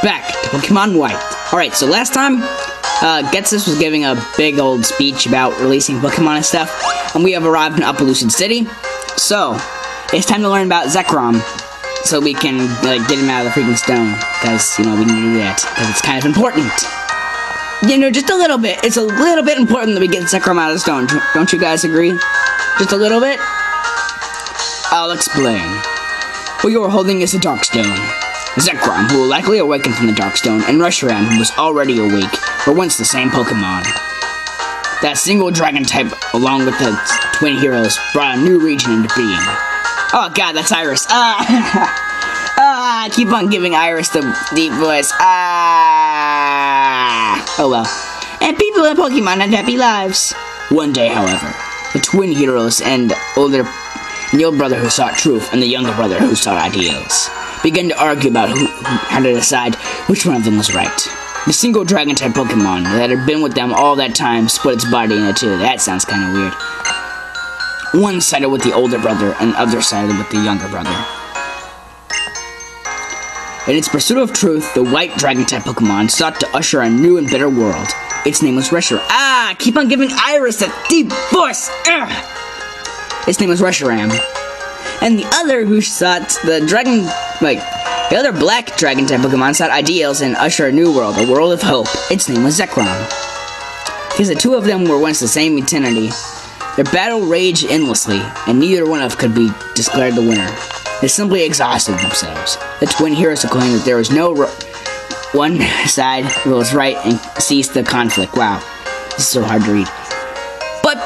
back to Pokemon White. Alright, so last time, Getsus was giving a big old speech about releasing Pokemon and stuff, and we have arrived in Upper City. So, it's time to learn about Zekrom, so we can, like, get him out of the freaking stone, because, you know, we need to do that, because it's kind of important. You know, just a little bit. It's a little bit important that we get Zekrom out of the stone. Don't you guys agree? Just a little bit? I'll explain. What you are holding is a Darkstone. Zekrom, who will likely awaken from the Darkstone, and Reshiram, who was already awake, were once the same Pokemon. That single dragon type, along with the twin heroes, brought a new region into being. Oh god, that's Iris. I keep on giving Iris the deep voice. Oh well. And people in Pokemon had happy lives. One day, however, the twin heroes and the older brother who sought truth and the younger brother who sought ideals began to argue about how to decide which one of them was right. The single dragon-type Pokemon that had been with them all that time split its body into two. That sounds kind of weird. One sided with the older brother, and the other sided with the younger brother. In its pursuit of truth, the white dragon-type Pokemon sought to usher a new and better world. Its name was Reshiram. Keep on giving Iris a deep voice! Its name was Reshiram. And the other who sought the other black dragon-type Pokemon sought ideals and usher a new world, a world of hope. Its name was Zekrom. Because the two of them were once the same entity, their battle raged endlessly, and neither one of them could be declared the winner. They simply exhausted themselves. The twin heroes claimed that there was no one side who was right and ceased the conflict. Wow, this is so hard to read. But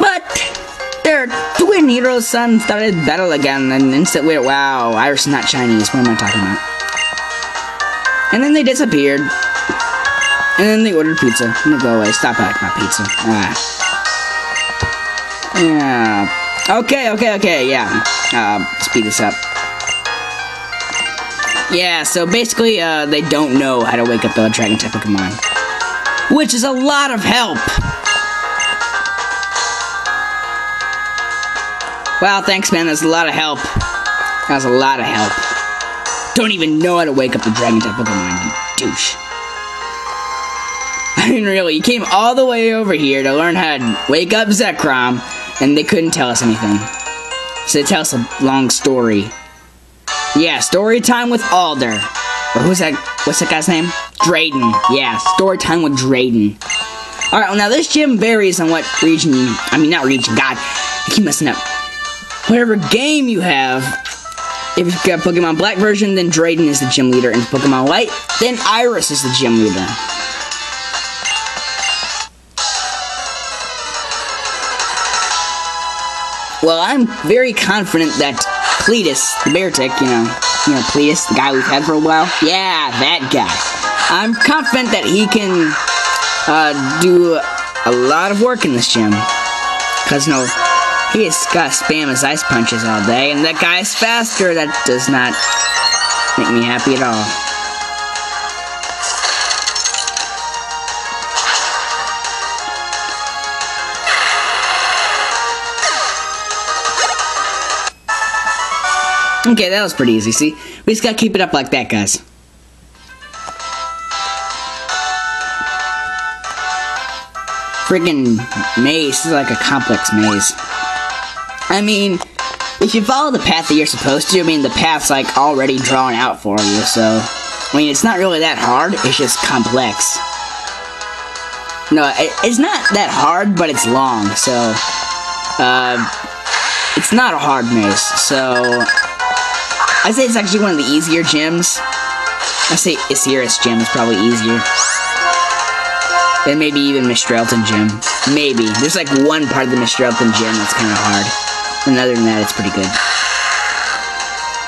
their twin heroes' son started battle again, and instantly, wow, Iris is not Chinese. What am I talking about? And then they disappeared. And then they ordered pizza. I'm gonna go away. Stop acting about pizza. Yeah. Okay, yeah. Speed this up. Yeah, so basically, they don't know how to wake up the dragon-type Pokemon. Which is a lot of help! Wow, thanks, man. That's a lot of help. That was a lot of help. Don't even know how to wake up the dragon-type Pokemon, you douche. I mean, really, you came all the way over here to learn how to wake up Zekrom, and they couldn't tell us anything. So they tell us a long story. Yeah, story time with Alder. Or what's that guy's name? Drayden. Yeah, story time with Drayden. Alright, well now this gym varies on what region not region, god, I keep messing up. Whatever game you have, if you've got Pokemon Black version, then Drayden is the gym leader, and Pokemon White, then Iris is the gym leader. Well, I'm very confident that Cletus, the Beartic, you know Cletus, the guy we've had for a while? Yeah, that guy. I'm confident that he can, do a lot of work in this gym. Because, you know, he has got to spam his ice punches all day, and that guy's faster. That does not make me happy at all. Okay, that was pretty easy, see? We just gotta keep it up like that, guys. Friggin' maze. This is like a complex maze. I mean, if you follow the path that you're supposed to, the path's like already drawn out for you, so... it's not really that hard, it's just complex. No, it's not that hard, but it's long, so... it's not a hard maze, so... I'd say it's actually one of the easier gyms. I'd say Isiris gym is probably easier. And maybe even Mistrelton gym. Maybe. There's like one part of the Mistrelton gym that's kind of hard. And other than that, it's pretty good.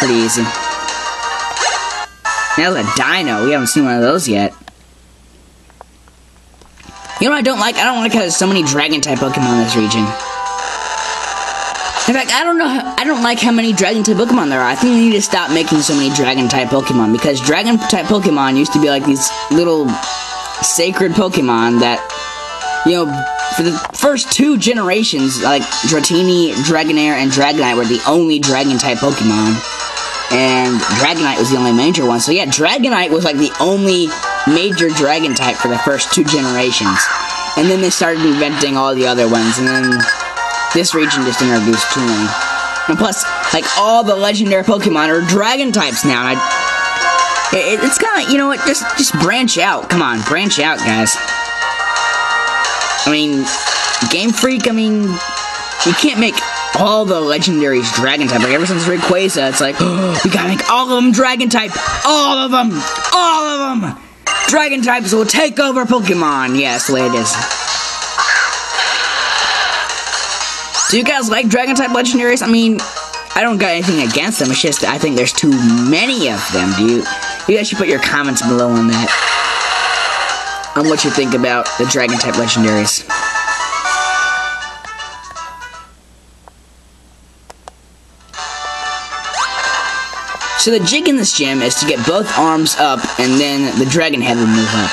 Pretty easy. Now there's a dino. We haven't seen one of those yet. You know what I don't like? I don't like how there's so many dragon-type Pokemon in this region. In fact, I don't like how many dragon-type Pokemon there are. I think we need to stop making so many dragon-type Pokemon, because dragon-type Pokemon used to be like these little sacred Pokemon that, for the first two generations, like Dratini, Dragonair, and Dragonite were the only dragon-type Pokemon. and Dragonite was the only major one. So yeah, Dragonite was like the only major dragon type for the first 2 generations. And then they started inventing all the other ones, and then this region just introduced too many. And plus, like, all the legendary Pokemon are dragon types now. And it's kind of, you know what, just branch out. Come on, branch out, guys. I mean, Game Freak, I mean, you can't make all the legendaries dragon type. Like, ever since Rayquaza, it's like, oh, we gotta make all of them dragon type. All of them! All of them! Dragon types will take over Pokemon. Yeah, that's the way it is. Do you guys like dragon type legendaries? I mean, I don't got anything against them. It's just I think there's too many of them. You guys should put your comments below on that. On what you think about the dragon type legendaries. So the jig in this gym is to get both arms up, and then the dragon head will move up.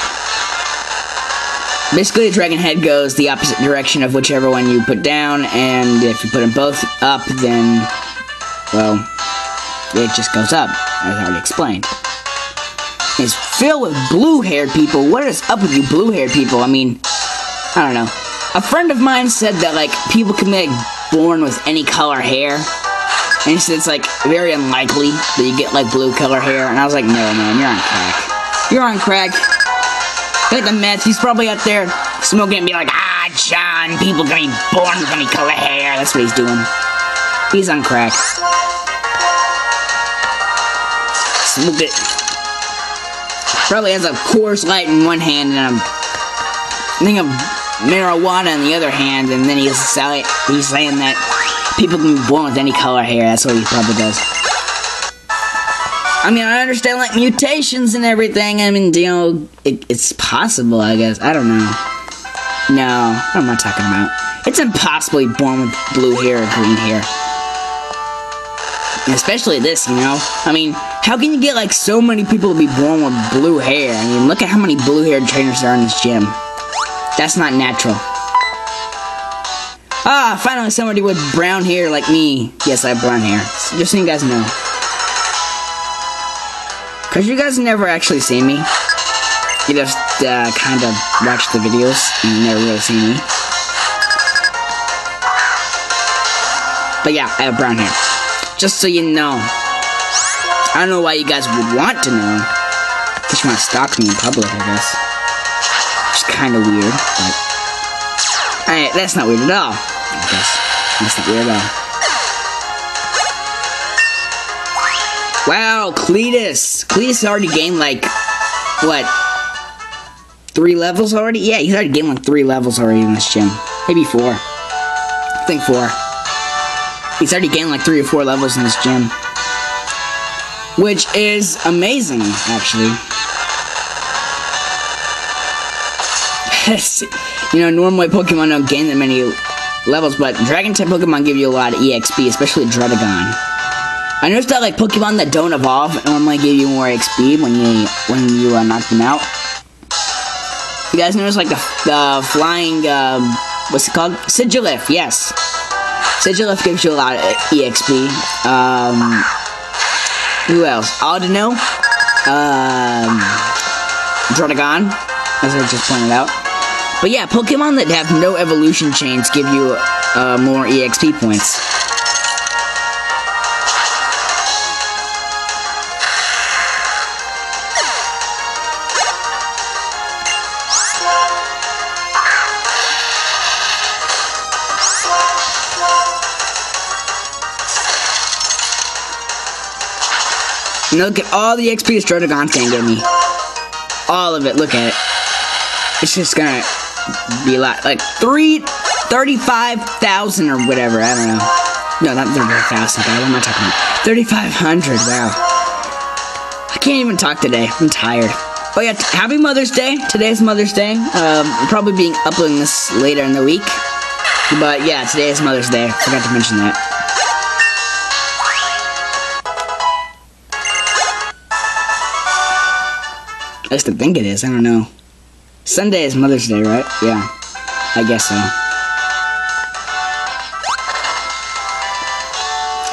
Basically, the dragon head goes the opposite direction of whichever one you put down, and if you put them both up, then, well, it just goes up, as I already explained. It's filled with blue-haired people. What is up with you blue-haired people? I mean, I don't know. A friend of mine said that, like, people can be, like, born with any color hair. And he said it's, like, very unlikely that you get, like, blue color hair. And I was like, no, man, you're on crack. You're on crack. Look at the meth. He's probably out there smoking and be like, ah, John, people can be born with any color hair. That's what he's doing. He's on crack. Smoke it. Probably has a Coors Light in one hand and a thing of marijuana in the other hand, and then he's saying that people can be born with any color hair. That's what he probably does. I mean, I understand, like, mutations and everything. I mean, you know, it's possible, I guess. I don't know. No, what am I talking about? It's impossible to be born with blue hair or green hair. And especially this, you know? I mean, how can you get, like, so many people to be born with blue hair? I mean, look at how many blue-haired trainers there are in this gym. That's not natural. Ah, finally somebody with brown hair like me. Yes, I have brown hair. Just so you guys know. Because you guys never actually see me. You just kind of watch the videos and you never really see me. But yeah, I have brown hair. Just so you know. I don't know why you guys would want to know. Because you want to stalk me in public, I guess. It's kind of weird, but... Alright, that's not weird at all. I guess. That's not weird at all. Wow, Cletus! Cletus already gained, like, what? 3 levels already? Yeah, he's already gained, like, 3 levels already in this gym. Maybe 4. I think 4. He's already gained, like, 3 or 4 levels in this gym. Which is amazing, actually. You know, normally Pokemon don't gain that many levels, but Dragon-type Pokemon give you a lot of EXP, especially Druddigon. I noticed that, like, Pokemon that don't evolve normally give you more XP when you knock them out. You guys notice, like, the flying, what's it called? Sigilif, yes. Sigilif gives you a lot of EXP. Who else? Audino. Druddigon, as I just pointed out. But yeah, Pokemon that have no evolution chains give you more EXP points. And look at all the XP this Druddigon can give me. All of it, look at it. It's just gonna be a lot, like 35,000 or whatever, I don't know. No, not 35,000, God, what am I talking about? 3,500, wow. I can't even talk today, I'm tired. Oh yeah, happy Mother's Day. Today's Mother's Day. Probably being uploading this later in the week. But yeah, today is Mother's Day, forgot to mention that. I used to think it is, I don't know. Sunday is Mother's Day, right? Yeah, I guess so.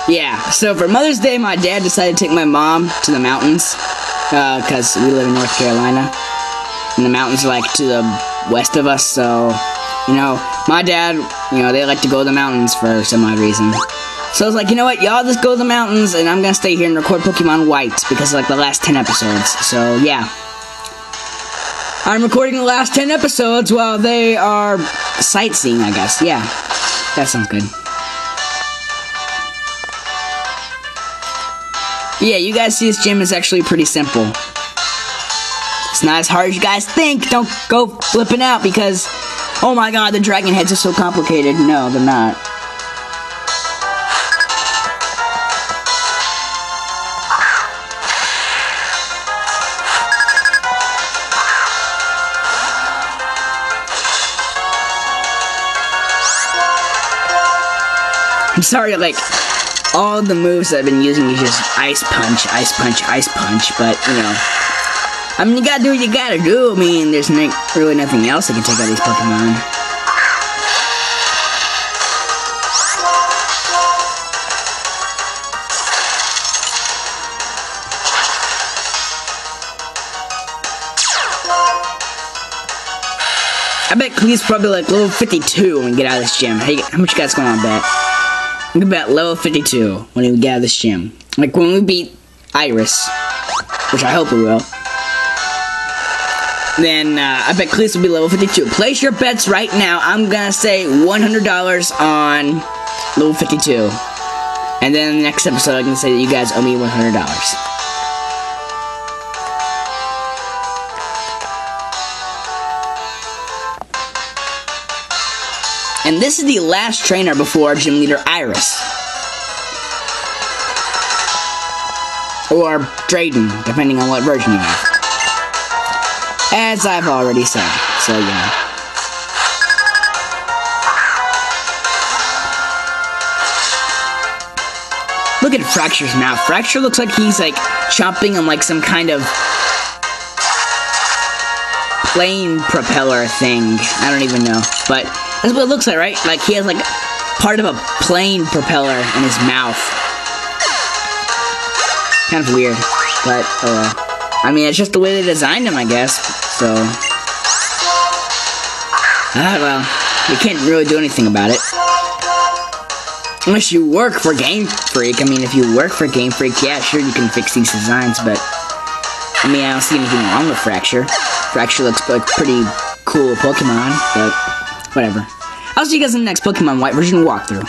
Yeah, so for Mother's Day, my dad decided to take my mom to the mountains, because we live in North Carolina, and the mountains are, like, to the west of us, so, you know, my dad, you know, they like to go to the mountains for some odd reason. So I was like, you know what, y'all just go to the mountains, and I'm gonna stay here and record Pokemon White, because of, like, the last 10 episodes, so, yeah. I'm recording the last 10 episodes while they are sightseeing, I guess, yeah. That sounds good. Yeah, you guys see this gym is actually pretty simple. It's not as hard as you guys think. Don't go flipping out because, oh my god, the dragon heads are so complicated. No, they're not. I'm sorry, like, all the moves I've been using is just ice punch, ice punch, ice punch, but, you know, I mean, you gotta do what you gotta do. I mean, there's really nothing else that can take out these Pokemon. I bet Clee's probably like level 52 when we get out of this gym. How much you guys going on bet? We can bet level 52 when we get out of this gym. Like when we beat Iris, which I hope we will. Then I bet Cleese will be level 52. Place your bets right now. I'm gonna say $100 on level 52. And then in the next episode I'm gonna say that you guys owe me $100. And this is the last trainer before Gym Leader Iris. Or Drayden, depending on what version you have. As I've already said, so yeah. Look at Fracture's mouth. Fracture looks like he's like chomping on like some kind of plane propeller thing. I don't even know, but that's what it looks like, right? Like he has like part of a plane propeller in his mouth. Kind of weird, but I mean, it's just the way they designed him, I guess. So, well, you can't really do anything about it. Unless you work for Game Freak. I mean, if you work for Game Freak, yeah, sure, you can fix these designs, but I mean, I don't see anything wrong with Fracture. Fracture looks like pretty cool Pokemon, but whatever. I'll see you guys in the next Pokemon White version walkthrough.